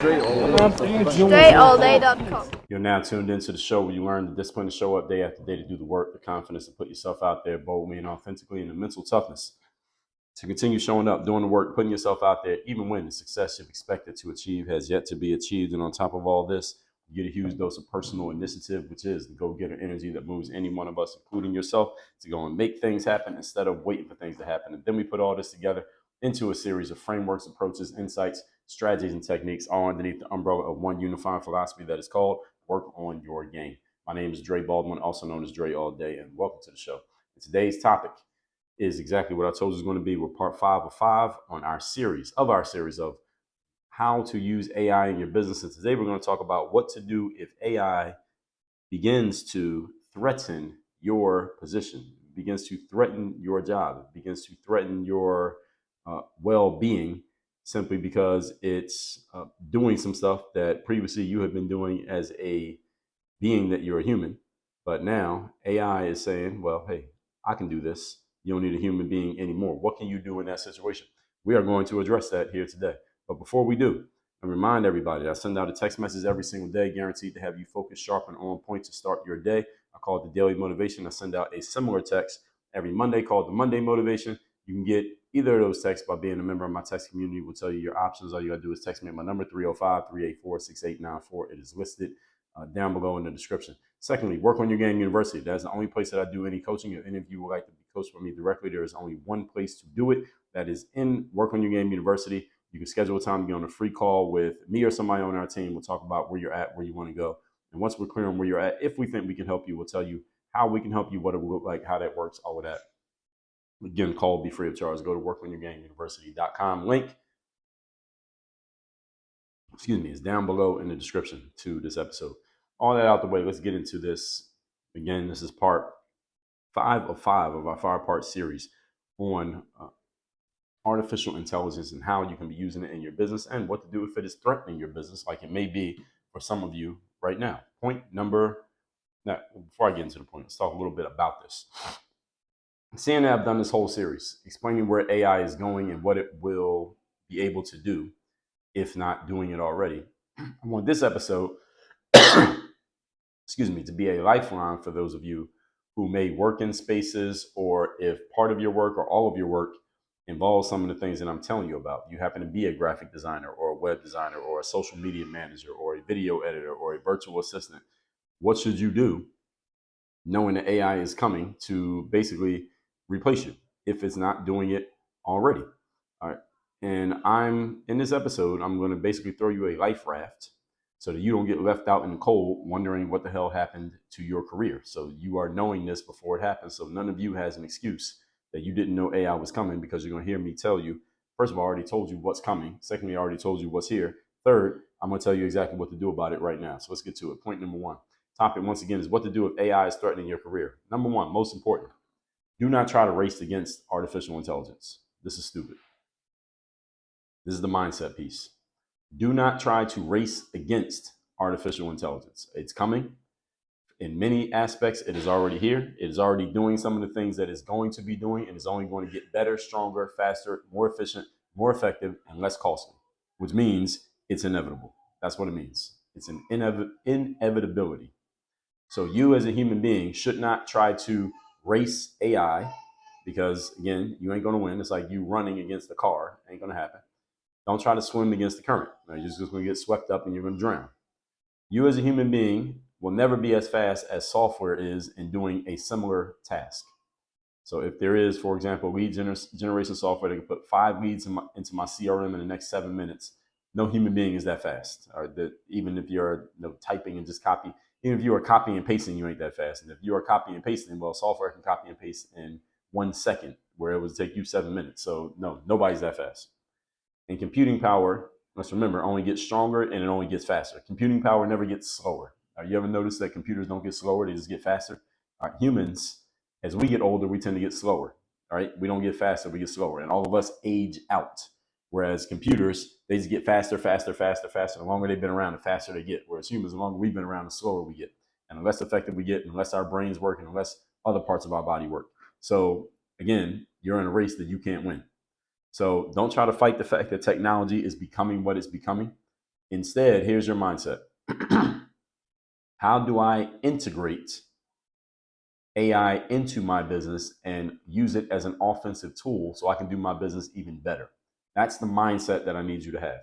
StrayAllDay.com. You're now tuned into the show where you learn the discipline to show up day after day to do the work, the confidence to put yourself out there boldly and authentically, and the mental toughness to continue showing up, doing the work, putting yourself out there, even when the success you've expected to achieve has yet to be achieved. And on top of all this, you get a huge dose of personal initiative, which is the go-getter energy that moves any one of us, including yourself, to go and make things happen instead of waiting for things to happen. And then we put all this together into a series of frameworks, approaches, insights, strategies, and techniques, all underneath the umbrella of one unifying philosophy that is called Work on Your Game. My name is Dre Baldwin, also known as Dre All Day, and welcome to the show. And today's topic is exactly what I told you is going to be. We're part 5 of 5 on our series of how to use AI in your business. And today we're going to talk about what to do if AI begins to threaten your position, begins to threaten your job, begins to threaten your well-being, simply because it's doing some stuff that previously you have been doing as a being that you're a human. But now AI is saying, well, hey, I can do this. You don't need a human being anymore. What can you do in that situation? We are going to address that here today. But before we do, I remind everybody, I send out a text message every single day, guaranteed to have you focused, sharp, and on point to start your day. I call it the Daily Motivation. I send out a similar text every Monday called the Monday Motivation. You can get either of those texts by being a member of my text community. We'll tell you your options. All you got to do is text me at my number, 305-384-6894. It is listed down below in the description. Secondly, Work on Your Game University. That's the only place that I do any coaching. If any of you would like to be coached by me directly, there is only one place to do it. That is in Work on Your Game University. You can schedule a time to get on a free call with me or somebody on our team. We'll talk about where you're at, where you want to go. And once we're clear on where you're at, if we think we can help you, we'll tell you how we can help you, what it will look like, how that works, all of that. Again, call will be free of charge. Go to workonyourgameuniversity.com. Link, is down below in the description to this episode. All that out the way, let's get into this. Again, this is part 5 of 5 of our 5-part series on artificial intelligence and how you can be using it in your business and what to do if it is threatening your business, like it may be for some of you right now. Before I get into the point, let's talk a little bit about this. Seeing that I've done this whole series explaining where AI is going and what it will be able to do, if not doing it already, I want this episode to be a lifeline for those of you who may work in spaces, or if part of your work or all of your work involves some of the things that I'm telling you about. You happen to be a graphic designer or a web designer or a social media manager or a video editor or a virtual assistant. What should you do knowing that AI is coming to basically replace you if it's not doing it already? All right. And in this episode, I'm going to basically throw you a life raft so that you don't get left out in the cold wondering what the hell happened to your career. So you are knowing this before it happens. So none of you has an excuse that you didn't know AI was coming, because you're going to hear me tell you, first of all, I already told you what's coming. Secondly, I already told you what's here. Third, I'm going to tell you exactly what to do about it right now. So let's get to it. Point number 1. Topic, once again, is what to do if AI is threatening your career. Number 1, most important, do not try to race against artificial intelligence. This is stupid. This is the mindset piece. Do not try to race against artificial intelligence. It's coming. In many aspects, it is already here. It is already doing some of the things that it's going to be doing, and it's only going to get better, stronger, faster, more efficient, more effective, and less costly, which means it's inevitable. That's what it means. It's an inevitability. So you as a human being should not try to race AI, because, again, you ain't going to win. It's like you running against the car. Ain't going to happen. Don't try to swim against the current. You're just going to get swept up and you're going to drown. You as a human being will never be as fast as software is in doing a similar task. So if there is, for example, lead generation software that can put 5 leads into my CRM in the next 7 minutes, no human being is that fast. Even if you're typing and just copy, even if you are copying and pasting, you ain't that fast. And if you are copying and pasting, well, software can copy and paste in 1 second, where it would take you 7 minutes. So no, nobody's that fast. And computing power, let's remember, only gets stronger and it only gets faster. Computing power never gets slower. You ever notice that computers don't get slower, they just get faster? Humans, as we get older, we tend to get slower. All right, we don't get faster, we get slower. And all of us age out. Whereas computers, they just get faster, faster, faster, faster. The longer they've been around, the faster they get. Whereas humans, the longer we've been around, the slower we get. And the less effective we get, and the less our brains work, and the less other parts of our body work. So again, you're in a race that you can't win. So don't try to fight the fact that technology is becoming what it's becoming. Instead, here's your mindset. How do I integrate AI into my business and use it as an offensive tool so I can do my business even better? That's the mindset that I need you to have.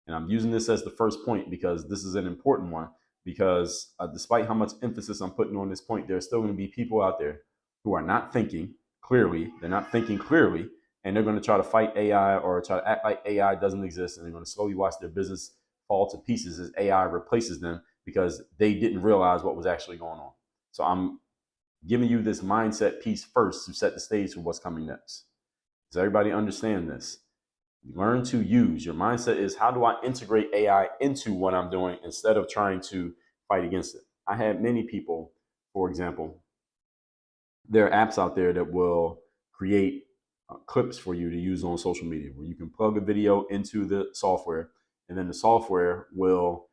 And I'm using this as the first point because this is an important one. Because despite how much emphasis I'm putting on this point, there's still going to be people out there who are not thinking clearly. They're not thinking clearly, and they're going to try to fight AI or try to act like AI doesn't exist. And they're going to slowly watch their business fall to pieces as AI replaces them because they didn't realize what was actually going on. So I'm giving you this mindset piece first to set the stage for what's coming next. Does everybody understand this? Learn to use. Your mindset is, how do I integrate AI into what I'm doing instead of trying to fight against it? I had many people, for example, there are apps out there that will create clips for you to use on social media where you can plug a video into the software, and then the software will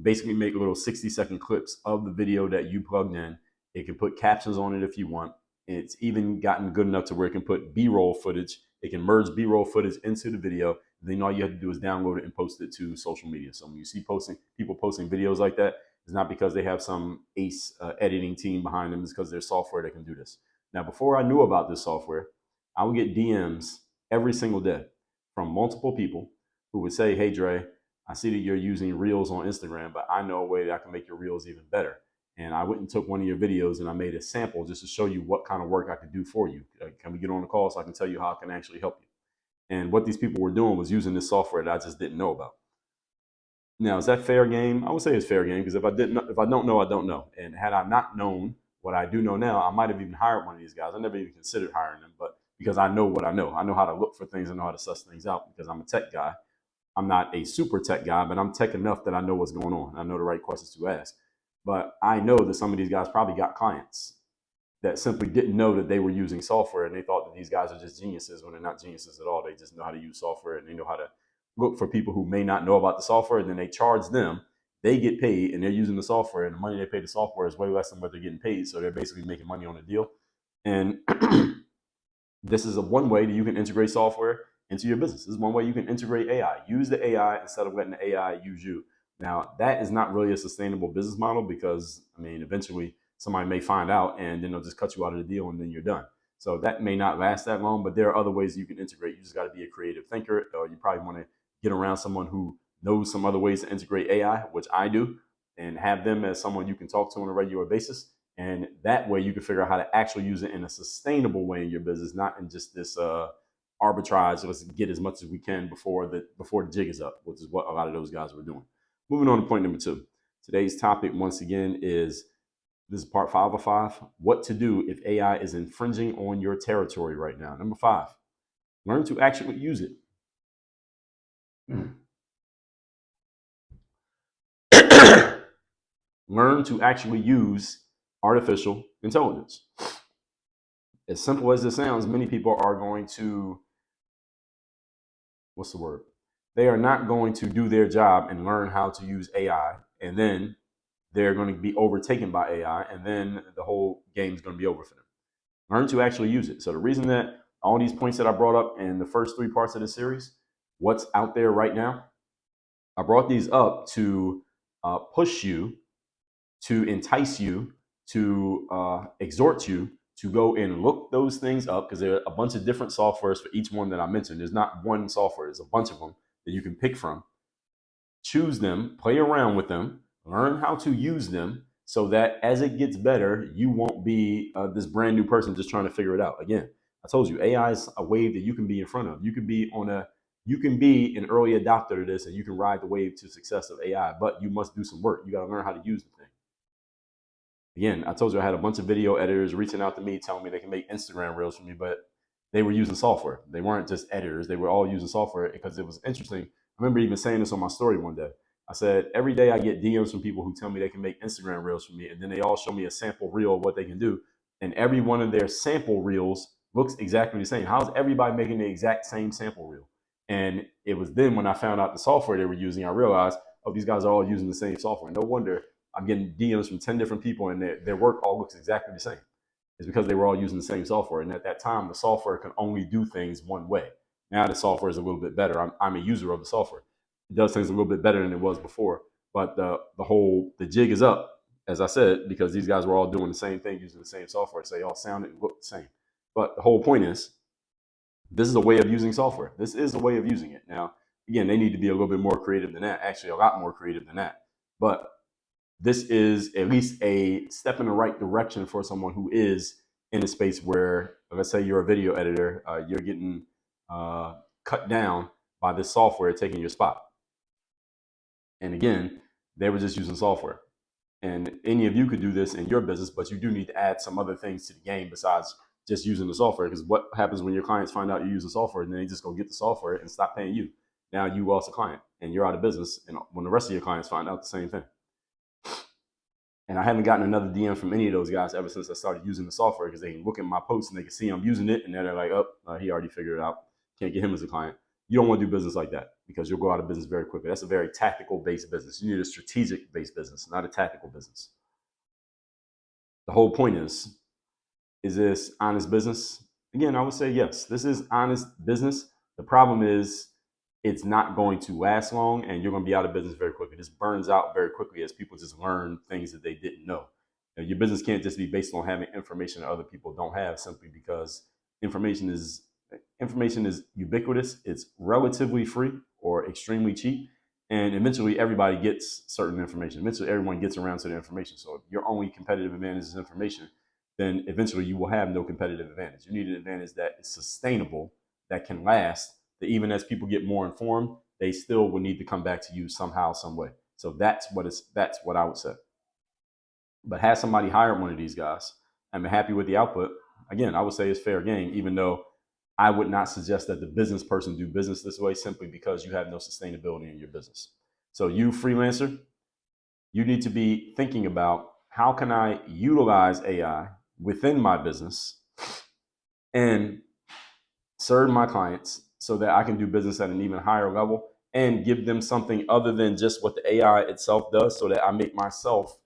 basically make little 60-second clips of the video that you plugged in. It can put captions on it if you want. It's even gotten good enough to where it can put B-roll footage. It can merge B-roll footage into the video. Then all you have to do is download it and post it to social media. So when you see people posting videos like that, it's not because they have some ace editing team behind them. It's because there's software that can do this. Now, before I knew about this software, I would get DMs every single day from multiple people who would say, "Hey, Dre, I see that you're using Reels on Instagram, but I know a way that I can make your Reels even better. And I went and took one of your videos and I made a sample just to show you what kind of work I could do for you. Can we get on the call so I can tell you how I can actually help you?" And what these people were doing was using this software that I just didn't know about. Now, is that fair game? I would say it's fair game, because if I don't know, I don't know. And had I not known what I do know now, I might have even hired one of these guys. I never even considered hiring them, but because I know what I know how to look for things, I know how to suss things out because I'm a tech guy. I'm not a super tech guy, but I'm tech enough that I know what's going on. I know the right questions to ask. But I know that some of these guys probably got clients that simply didn't know that they were using software, and they thought that these guys are just geniuses when they're not geniuses at all. They just know how to use software, and they know how to look for people who may not know about the software, and then they charge them. They get paid, and they're using the software, and the money they pay the software is way less than what they're getting paid. So they're basically making money on a deal. And this is one way that you can integrate software into your business. This is one way you can integrate AI. Use the AI instead of letting the AI use you. Now, that is not really a sustainable business model because, eventually somebody may find out and then they'll just cut you out of the deal and then you're done. So that may not last that long, but there are other ways you can integrate. You just got to be a creative thinker, or you probably want to get around someone who knows some other ways to integrate AI, which I do, and have them as someone you can talk to on a regular basis. And that way you can figure out how to actually use it in a sustainable way in your business, not in just this arbitrage. Let's get as much as we can before the jig is up, which is what a lot of those guys were doing. Moving on to point number 2. Today's topic, once again, is this is part 5 of 5. What to do if AI is infringing on your territory right now. Number 5, learn to actually use it. Learn to actually use artificial intelligence. As simple as it sounds, many people are going to, they are not going to do their job and learn how to use AI, and then they're going to be overtaken by AI, and then the whole game is going to be over for them. Learn to actually use it. So the reason that all these points that I brought up in the first 3 parts of the series, what's out there right now, I brought these up to push you, to entice you, to exhort you to go and look those things up, because there are a bunch of different softwares for each one that I mentioned. There's not one software, there's a bunch of them that you can pick from. Choose them, play around with them, learn how to use them, so that as it gets better, you won't be this brand new person just trying to figure it out. Again, I told you, AI is a wave that you can be in front of. You can be an early adopter to this, and you can ride the wave to success of AI, but you must do some work. You got to learn how to use the thing. Again, I told you I had a bunch of video editors reaching out to me, telling me they can make Instagram reels for me, but they were using software. They weren't just editors. They were all using software because it was interesting. I remember even saying this on my story one day. I said, every day I get DMs from people who tell me they can make Instagram reels for me, and then they all show me a sample reel of what they can do. And every one of their sample reels looks exactly the same. How's everybody making the exact same sample reel? And it was then when I found out the software they were using, I realized, oh, these guys are all using the same software. No wonder I'm getting DMs from 10 different people and their work all looks exactly the same. It's because they were all using the same software. And at that time, the software could only do things one way. Now the software is a little bit better. I'm a user of the software. It does things a little bit better than it was before. But the jig is up, as I said, because these guys were all doing the same thing using the same software. So they all sounded and looked the same. But the whole point is, this is a way of using software. This is a way of using it. Now, again, they need to be a little bit more creative than that. Actually, a lot more creative than that. But this is at least a step in the right direction for someone who is in a space where, let's say you're a video editor, you're getting cut down by this software taking your spot. And again, they were just using software. And any of you could do this in your business, but you do need to add some other things to the game besides just using the software. Because what happens when your clients find out you're using software and then they just go get the software and stop paying you? Now you lost a client and you're out of business. And when the rest of your clients find out, the same thing. And I haven't gotten another DM from any of those guys ever since I started using the software, because they can look at my posts and they can see I'm using it, and then they're like, oh, he already figured it out. Can't get him as a client. You don't want to do business like that, because you'll go out of business very quickly. That's a very tactical-based business. You need a strategic-based business, not a tactical business. The whole point is this honest business? Again, I would say yes, this is honest business. The problem is it's not going to last long, and you're going to be out of business very quickly. This burns out very quickly as people just learn things that they didn't know. Your business can't just be based on having information that other people don't have, simply because information is ubiquitous. It's relatively free or extremely cheap, and eventually everybody gets certain information. Eventually everyone gets around to the information. So if your only competitive advantage is information, then eventually you will have no competitive advantage. You need an advantage that is sustainable, that can last, that even as people get more informed, they still will need to come back to you somehow, some way. So that's what I would say. But has somebody hired one of these guys and been happy with the output, again, I would say it's fair game, even though I would not suggest that the business person do business this way, simply because you have no sustainability in your business. So you freelancer, you need to be thinking about, how can I utilize AI within my business and serve my clients so that I can do business at an even higher level and give them something other than just what the AI itself does, so that I make myself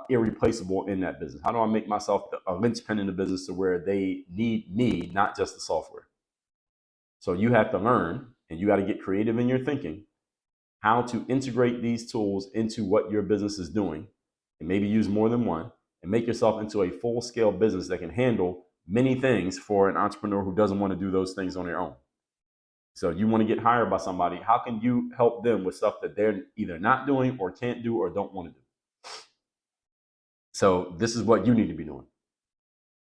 irreplaceable in that business. How do I make myself a linchpin in the business to where they need me, not just the software? So you have to learn, and you got to get creative in your thinking, how to integrate these tools into what your business is doing, and maybe use more than one, and make yourself into a full-scale business that can handle many things for an entrepreneur who doesn't want to do those things on their own. So you want to get hired by somebody, how can you help them with stuff that they're either not doing or can't do or don't want to do? So this is what you need to be doing.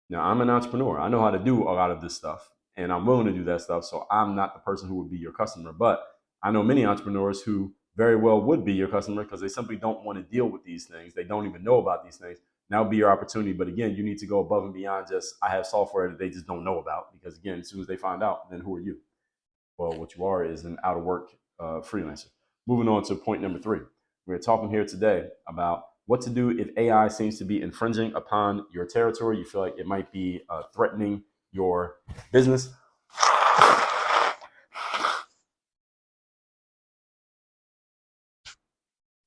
Now, I'm an entrepreneur. I know how to do a lot of this stuff, and I'm willing to do that stuff. So I'm not the person who would be your customer, but I know many entrepreneurs who very well would be your customer, because they simply don't want to deal with these things. They don't even know about these things. Now would be your opportunity. But again, you need to go above and beyond just, I have software that they just don't know about, because again, as soon as they find out, then who are you? Well, what you are is an out of work freelancer. Moving on to point number 3. We're talking here today about what to do if AI seems to be infringing upon your territory. You feel like it might be threatening your business.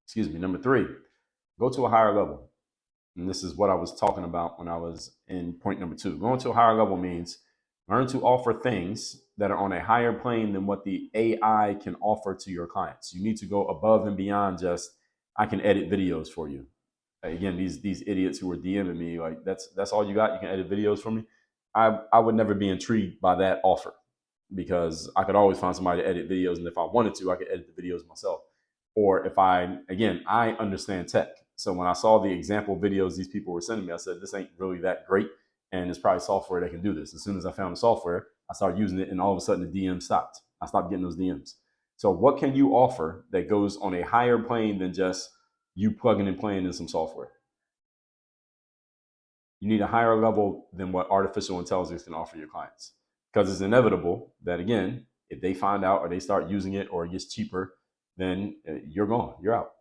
Excuse me. Number 3, go to a higher level. And this is what I was talking about when I was in point number 2. Going to a higher level means learn to offer things that are on a higher plane than what the AI can offer to your clients. You need to go above and beyond just, I can edit videos for you. Again, these idiots who are DMing me, like, that's all you got? You can edit videos for me? I would never be intrigued by that offer, because I could always find somebody to edit videos, and if I wanted to, I could edit the videos myself. Or if I understand tech. So when I saw the example videos these people were sending me, I said, this ain't really that great, and it's probably software that can do this. As soon as I found the software, I started using it, and all of a sudden the DM stopped. I stopped getting those DMs. So what can you offer that goes on a higher plane than just you plugging and playing in some software? You need a higher level than what artificial intelligence can offer your clients, because it's inevitable that, again, if they find out or they start using it or it gets cheaper, then you're gone, you're out.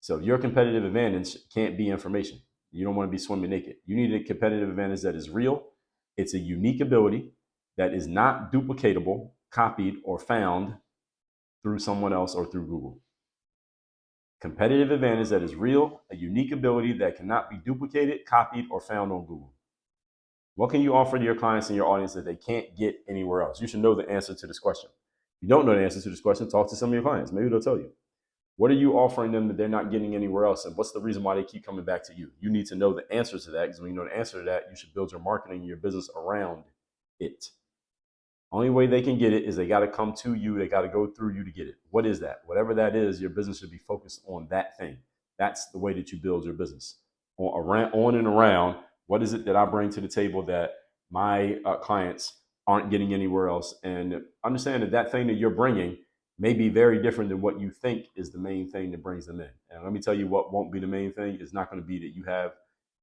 So your competitive advantage can't be information. You don't want to be swimming naked. You need a competitive advantage that is real. It's a unique ability that is not duplicatable, copied, or found through someone else or through Google. Competitive advantage that is real, a unique ability that cannot be duplicated, copied, or found on Google. What can you offer to your clients and your audience that they can't get anywhere else? You should know the answer to this question, you don't know the answer to this question, talk to some of your clients. Maybe they'll tell you. What are you offering them that they're not getting anywhere else? And what's the reason why they keep coming back to you? You need to know the answer to that, because when you know the answer to that, you should build your marketing, your business around it. Only way they can get it is they got to come to you. They got to go through you to get it. What is that? Whatever that is, your business should be focused on that thing. That's the way that you build your business. On and around, what is it that I bring to the table that my clients aren't getting anywhere else? And understand that that thing that you're bringing may be very different than what you think is the main thing that brings them in. And let me tell you what won't be the main thing. It's not going to be that you have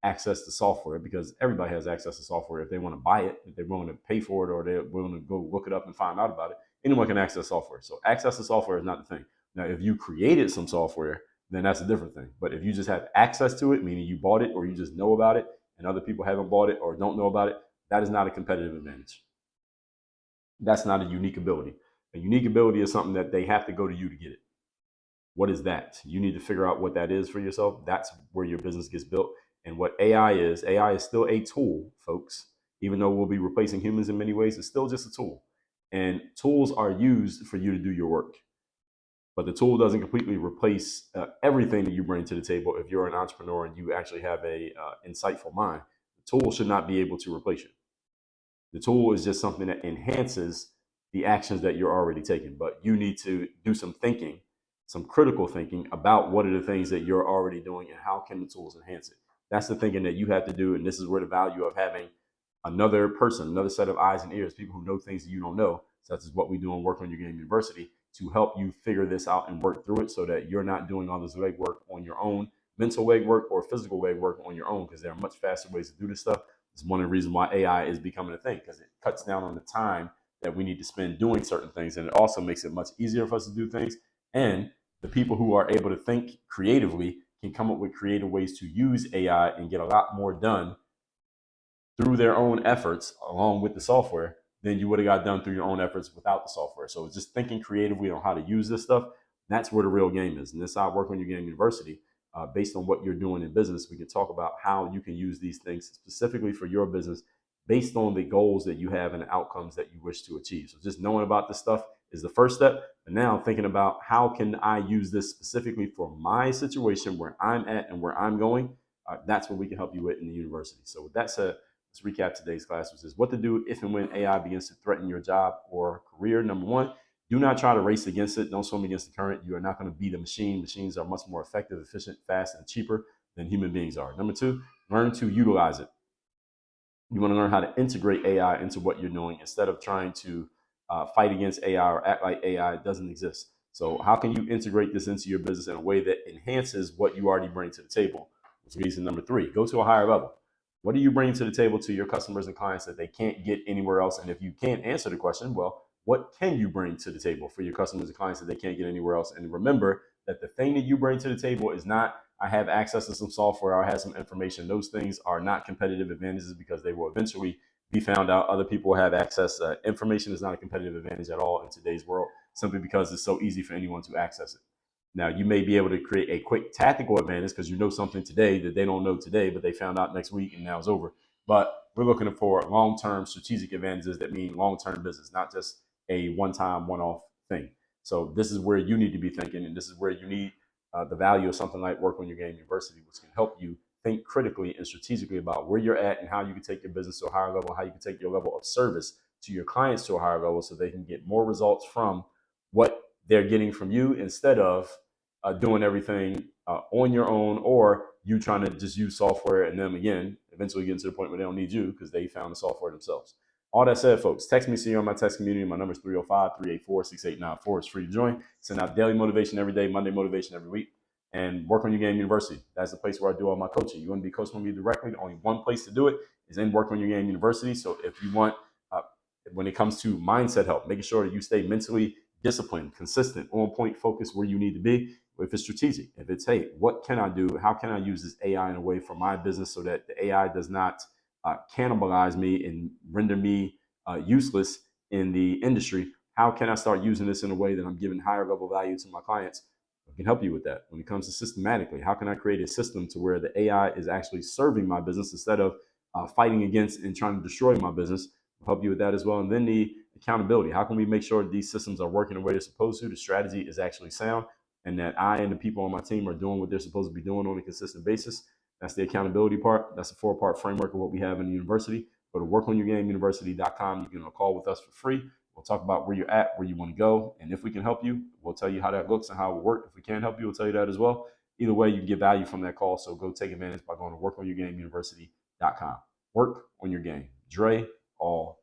access to software, because everybody has access to software if they want to buy it, if they're willing to pay for it, or they're willing to go look it up and find out about it. Anyone can access software. So access to software is not the thing. Now, if you created some software, then that's a different thing. But if you just have access to it, meaning you bought it or you just know about it and other people haven't bought it or don't know about it, that is not a competitive advantage. That's not a unique ability. A unique ability is something that they have to go to you to get it. What is that? You need to figure out what that is for yourself. That's where your business gets built. And what AI is still a tool, folks. Even though we'll be replacing humans in many ways, it's still just a tool. And tools are used for you to do your work. But the tool doesn't completely replace everything that you bring to the table. If you're an entrepreneur and you actually have a insightful mind, the tool should not be able to replace you. The tool is just something that enhances the actions that you're already taking. But you need to do some thinking, some critical thinking about what are the things that you're already doing and how can the tools enhance it. That's the thinking that you have to do. And this is where the value of having another person, another set of eyes and ears, people who know things that you don't know, such as what we do in Work on Your Game University, to help you figure this out and work through it so that you're not doing all this legwork on your own, mental legwork or physical legwork on your own, because there are much faster ways to do this stuff. It's one of the reasons why AI is becoming a thing, because it cuts down on the time that we need to spend doing certain things. And it also makes it much easier for us to do things. And the people who are able to think creatively can come up with creative ways to use AI and get a lot more done through their own efforts along with the software than you would have got done through your own efforts without the software. So it's just thinking creatively on how to use this stuff. That's where the real game is. And this is how I Work on Your Game University. Based on what you're doing in business, we can talk about how you can use these things specifically for your business based on the goals that you have and the outcomes that you wish to achieve. So just knowing about this stuff is the first step. But now thinking about how can I use this specifically for my situation, where I'm at and where I'm going, that's what we can help you with in the university. So with that said, let's recap today's class, which is what to do if and when AI begins to threaten your job or career. Number one, do not try to race against it. Don't swim against the current. You are not going to beat a machine. Machines are much more effective, efficient, fast, and cheaper than human beings are. Number two, learn to utilize it. You want to learn how to integrate AI into what you're doing instead of trying to fight against AI or act like AI doesn't exist. So how can you integrate this into your business in a way that enhances what you already bring to the table? Which leads to number three, go to a higher level. What do you bring to the table to your customers and clients that they can't get anywhere else? And if you can't answer the question, well, what can you bring to the table for your customers and clients that they can't get anywhere else? And remember that the thing that you bring to the table is not, I have access to some software, or I have some information. Those things are not competitive advantages, because they will eventually be found out. Other people have access. Information is not a competitive advantage at all in today's world, simply because it's so easy for anyone to access it. Now, you may be able to create a quick tactical advantage because you know something today that they don't know today, but they found out next week and now it's over. But we're looking for long-term strategic advantages that mean long-term business, not just a one-time, one-off thing. So this is where you need to be thinking, and this is where you need the value of something like Work on Your Game University, which can help you think critically and strategically about where you're at and how you can take your business to a higher level, how you can take your level of service to your clients to a higher level so they can get more results from what they're getting from you, instead of doing everything on your own, or you trying to just use software and them again eventually getting to the point where they don't need you because they found the software themselves. All that said, folks, text me, see you on my text community. My number is 305-384-6894. It's free to join. Send out daily motivation every day, Monday motivation every week. And Work on Your Game University. That's the place where I do all my coaching. You want to be coached with me directly? Only one place to do it is in Work on Your Game University. So if you want, when it comes to mindset help, making sure that you stay mentally disciplined, consistent, on point, focused where you need to be. If it's strategic, if it's, hey, what can I do? How can I use this AI in a way for my business so that the AI does not cannibalize me and render me useless in the industry? How can I start using this in a way that I'm giving higher level value to my clients? I can help you with that. When it comes to systematically, how can I create a system to where the AI is actually serving my business instead of fighting against and trying to destroy my business? We'll help you with that as well. And then the accountability. How can we make sure that these systems are working the way they're supposed to? The strategy is actually sound, and that I and the people on my team are doing what they're supposed to be doing on a consistent basis. That's the accountability part. That's a 4-part framework of what we have in the university. Go to workonyourgameuniversity.com. You can call with us for free. We'll talk about where you're at, where you want to go, and if we can help you, we'll tell you how that looks and how it will work. If we can't help you, we'll tell you that as well. Either way, you can get value from that call. So go take advantage by going to workonyourgameuniversity.com. Work on your game. Dre, all